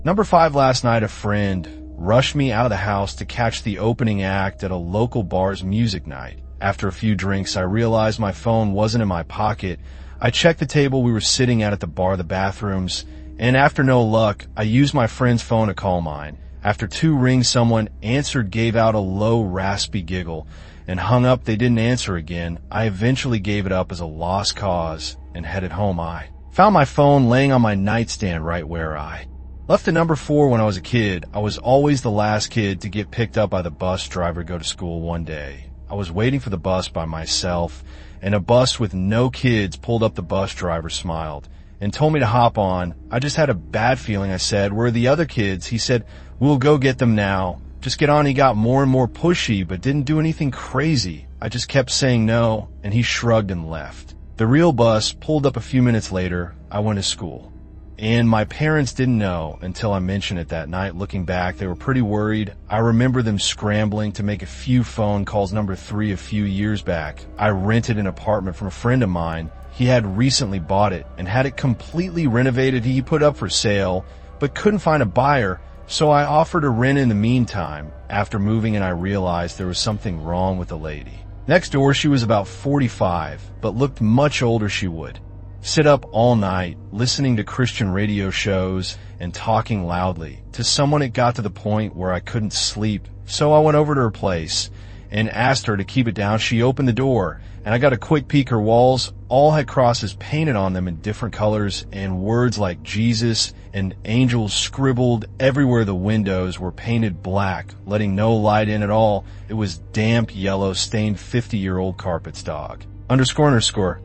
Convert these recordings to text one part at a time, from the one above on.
Number 5, last night a friend rushed me out of the house to catch the opening act at a local bar's music night. After a few drinks, I realized my phone wasn't in my pocket. I checked the table we were sitting at the bar, the bathrooms, and after no luck, I used my friend's phone to call mine. After 2 rings, someone answered, gave out a low, raspy giggle, and hung up. They didn't answer again. I eventually gave it up as a lost cause and headed home. I found my phone laying on my nightstand right where I left at number 4 when I was a kid. I was always the last kid to get picked up by the bus driver to go to school one day. I was waiting for the bus by myself, and a bus with no kids pulled up. The bus driver smiled and told me to hop on. I just had a bad feeling. I said, "Where are the other kids?" He said, "We'll go get them now. Just get on." He got more and more pushy, but didn't do anything crazy. I just kept saying no, and he shrugged and left. The real bus pulled up a few minutes later. I went to school. And my parents didn't know until I mentioned it that night. Looking back, they were pretty worried. I remember them scrambling to make a few phone calls. Number 3, a few years back, I rented an apartment from a friend of mine. He had recently bought it and had it completely renovated. He put up for sale, but couldn't find a buyer, so I offered to rent in the meantime. After moving in, I realized there was something wrong with the lady. Next door, she was about 45, but looked much older. She would sit up all night, listening to Christian radio shows and talking loudly. To someone, it got to the point where I couldn't sleep, so I went over to her place and asked her to keep it down. She opened the door, and I got a quick peek. Her walls all had crosses painted on them in different colors, and words like Jesus and angels scribbled everywhere. The windows were painted black, letting no light in at all. It was damp yellow, stained 50-year-old carpets. Dog. __.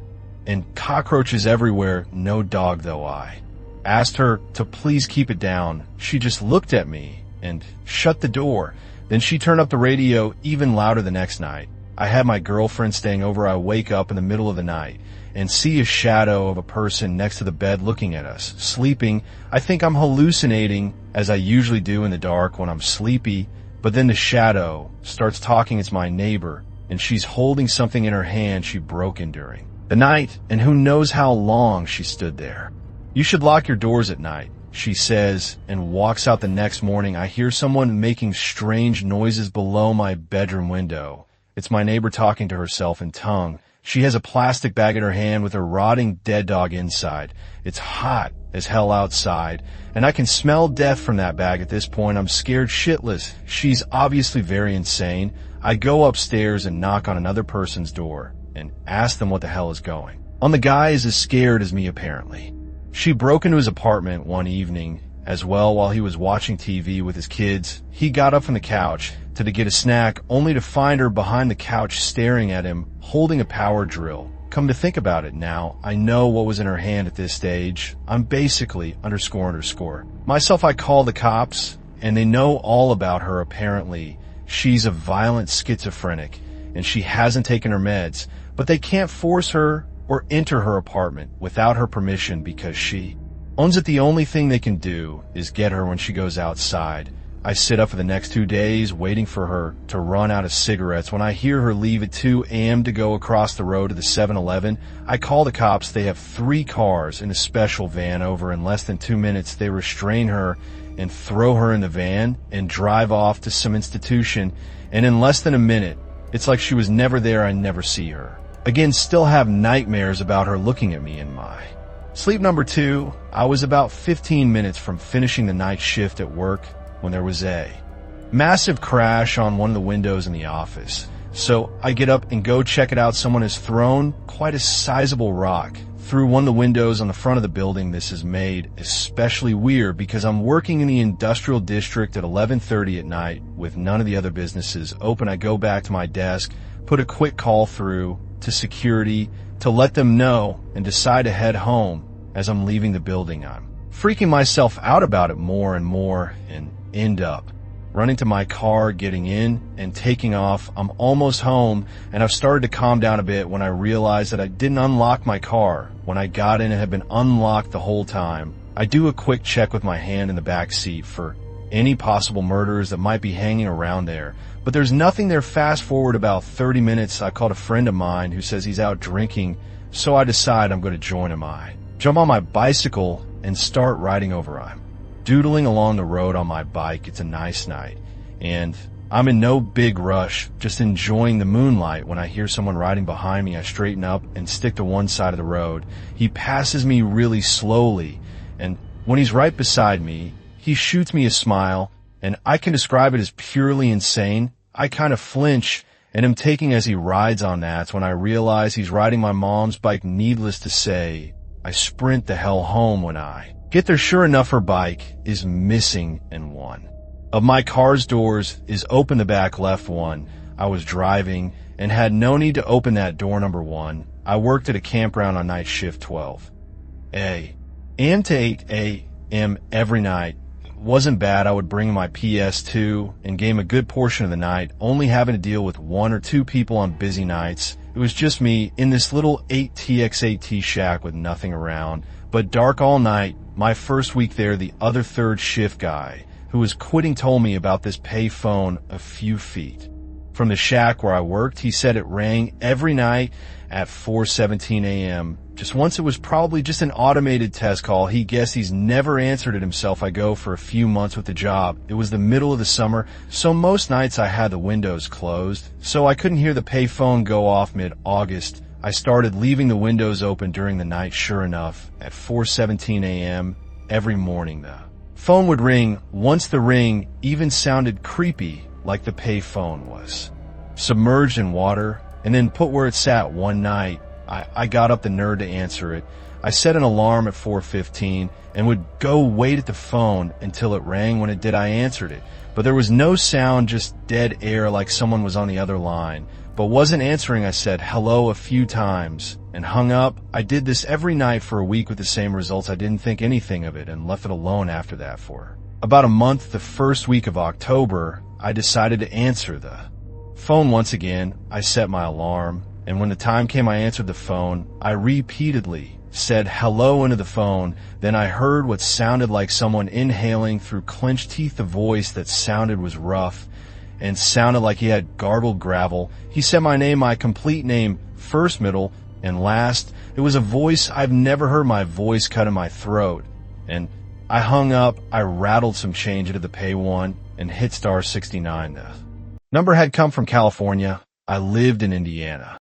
And cockroaches everywhere. No dog, though. I asked her to please keep it down. She just looked at me and shut the door. Then she turned up the radio even louder. The next night, I had my girlfriend staying over. I wake up in the middle of the night and see a shadow of a person next to the bed looking at us, sleeping. I think I'm hallucinating, as I usually do in the dark when I'm sleepy, but then the shadow starts talking. It's my neighbor, and she's holding something in her hand she broke in during the night, and who knows how long she stood there. "You should lock your doors at night," she says, and walks out. The next morning, I hear someone making strange noises below my bedroom window. It's my neighbor talking to herself in tongue. She has a plastic bag in her hand with a rotting dead dog inside. It's hot as hell outside, and I can smell death from that bag. At this point, I'm scared shitless. She's obviously very insane. I go upstairs and knock on another person's door and ask them what the hell is going on. The guy is as scared as me, apparently. She broke into his apartment one evening as well while he was watching TV with his kids. He got up from the couch to get a snack, only to find her behind the couch staring at him, holding a power drill. Come to think about it now, I know what was in her hand at this stage. I'm basically __. Myself, I call the cops, and they know all about her. Apparently, she's a violent schizophrenic, and she hasn't taken her meds, but they can't force her or enter her apartment without her permission because she owns it. The only thing they can do is get her when she goes outside. I sit up for the next 2 days waiting for her to run out of cigarettes. When I hear her leave at 2 a.m. to go across the road to the 7-Eleven, I call the cops. They have 3 cars in a special van over. In less than 2 minutes, they restrain her and throw her in the van and drive off to some institution. And in less than a minute, it's like she was never there. I never see her again. Still have nightmares about her looking at me in my sleep. Number 2, I was about 15 minutes from finishing the night shift at work when there was a massive crash on one of the windows in the office. So I get up and go check it out. Someone has thrown quite a sizable rock through one of the windows on the front of the building. This is made especially weird because I'm working in the industrial district at 11:30 at night with none of the other businesses open. I go back to my desk, put a quick call through to security to let them know, and decide to head home. As I'm leaving the building, I'm freaking myself out about it more and more and end up running to my car, getting in and taking off. I'm almost home, and I've started to calm down a bit when I realized that I didn't unlock my car. When I got in, it had been unlocked the whole time. I do a quick check with my hand in the back seat for any possible murderers that might be hanging around there, but there's nothing there. Fast forward about 30 minutes, I called a friend of mine who says he's out drinking, so I decide I'm going to join him. I jump on my bicycle and start riding over. I'm doodling along the road on my bike. It's a nice night, and I'm in no big rush, just enjoying the moonlight. When I hear someone riding behind me, I straighten up and stick to one side of the road. He passes me really slowly, and when he's right beside me, he shoots me a smile, and I can describe it as purely insane. I kind of flinch and am taking as he rides on that when I realize he's riding my mom's bike. Needless to say, I sprint the hell home. When I get there, sure enough, her bike is missing in one of my car's doors is open, the back left one. I was driving and had no need to open that door, number one. I worked at a campground on night shift 12 a.m. to 8 a.m. every night. Wasn't bad. I would bring my PS2 and game a good portion of the night, only having to deal with one or two people on busy nights. It was just me in this little 8TX8T shack with nothing around, but dark all night. My first week there, the other third shift guy who was quitting told me about this pay phone a few feet from the shack where I worked. He said it rang every night at 4:17 a.m. Just once. It was probably just an automated test call. He guessed he's never answered it himself. I go for a few months with the job. It was the middle of the summer, so most nights I had the windows closed, so I couldn't hear the pay phone go off mid-August. I started leaving the windows open during the night. Sure enough, at 4:17 a.m. every morning, the phone would ring. Once the ring even sounded creepy, like the pay phone was submerged in water and then put where it sat. One night, I got up the nerve to answer it. I set an alarm at 4:15 and would go wait at the phone until it rang. When it did, I answered it, but there was no sound, just dead air, like someone was on the other line. But wasn't answering. I said hello a few times and hung up. I did this every night for a week with the same results. I didn't think anything of it and left it alone after that for about a month. The first week of October, I decided to answer the phone once again. I set my alarm, and when the time came, I answered the phone. I repeatedly said hello into the phone. Then I heard what sounded like someone inhaling through clenched teeth. The voice that sounded was rough and sounded like he had gargled gravel. He said my name, my complete name, first, middle, and last. It was a voice I've never heard. My voice cut in my throat, and I hung up. I rattled some change into the pay one and hit star 69. The number had come from California. I lived in Indiana.